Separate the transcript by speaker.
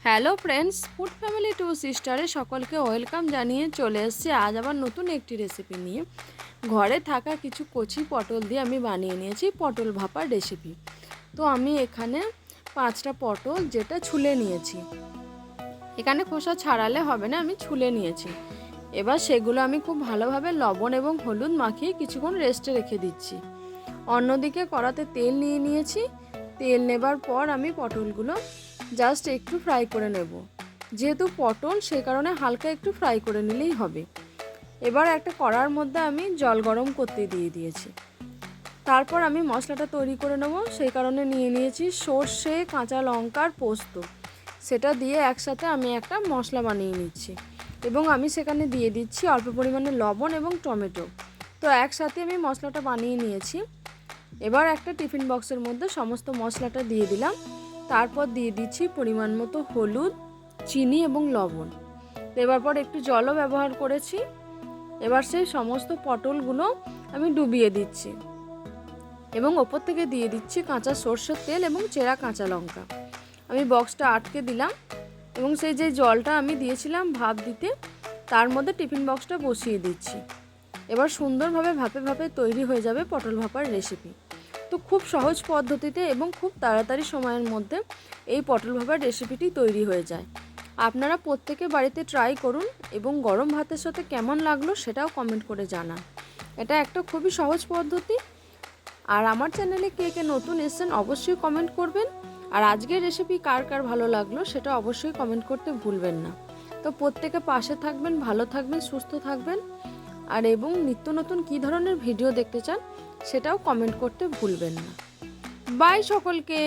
Speaker 1: Hello friends, food family two সিস্টারে সকলকে welcome জানিয়ে চলে এসেছি আজ আবার নতুন একটি রেসিপি নিয়ে। ঘরে থাকা কিছু কচি পটল দিয়ে আমি বানিয়ে নিয়েছি পটল ভাপার রেসিপি। তো আমি এখানে 5টা পটল যেটা ছুলে নিয়েছি, এখানে খোসা ছাড়ালে হবে না, আমি ছুলে নিয়েছি। এবার সেগুলো আমি খুব ভালোভাবে লবণ এবং হলুদ মাখিয়ে কিছুক্ষণ রেস্টে রেখে দিচ্ছি। অন্যদিকে কড়াতে তেল নিয়ে নিয়েছি। তেল নেবার পর আমি পটলগুলো জাস্ট একটু ফ্রাই করে নেব। যেহেতু পটল সে কারণে হালকা একটু ফ্রাই করে নিলেই হবে। এবার একটা কড়ার মধ্যে আমি জল গরম করতে দিয়ে দিয়েছি। তারপর আমি মশলাটা তৈরি করে নেব। সেই কারণে নিয়ে নিয়েছি সর্ষে, কাঁচা লঙ্কার পোস্ত। সেটা দিয়ে একসাথে আমি একটা মশলা বানিয়ে নিচ্ছি এবং আমি সেখানে দিয়ে দিচ্ছি অল্প পরিমাণে লবণ এবং টমেটো। তো একসাথে আমি মশলাটা বানিয়ে নিয়েছি। এবার একটা টিফিন বক্সের মধ্যে সমস্ত মশলাটা দিয়ে দিলাম। তারপর দিয়ে দিচ্ছি পরিমাণ মতো হলুদ, চিনি এবং লবণ। দেওয়ার পর একটু জলও ব্যবহার করেছি। এবার সেই সমস্ত পটলগুলো আমি ডুবিয়ে দিচ্ছি এবং ওপর থেকে দিয়ে দিচ্ছি কাঁচা সর্ষের তেল এবং চেরা কাঁচা লঙ্কা। আমি বক্সটা আটকে দিলাম এবং সেই যে জলটা আমি দিয়েছিলাম ভাপ দিতে, তার মধ্যে টিফিন বক্সটা বসিয়ে দিচ্ছি। এবার সুন্দরভাবে ভাপে ভাপে তৈরি হয়ে যাবে পটল ভাপার রেসিপি। তো খুব সহজ পদ্ধতিতে এবং খুব তাড়াতাড়ি সময়ের মধ্যে এই পটল ভাপার রেসিপিটি তৈরি হয়ে যায়। আপনারা প্রত্যেকে বাড়িতে ট্রাই করুন এবং গরম ভাতের সাথে কেমন লাগলো সেটাও কমেন্ট করে জানান। এটা একটা খুবই সহজ পদ্ধতি। আর আমার চ্যানেলে কে কে নতুন এসেছেন অবশ্যই কমেন্ট করবেন। আর আজকের রেসিপি কার কার ভালো লাগলো সেটা অবশ্যই কমেন্ট করতে ভুলবেন না। তো প্রত্যেকে পাশে থাকবেন, ভালো থাকবেন, সুস্থ থাকবেন। আর এবং নিত্য নতুন কী ধরনের ভিডিও দেখতে চান সেটাও কমেন্ট করতে ভুলবেন না। বাই সকলকে।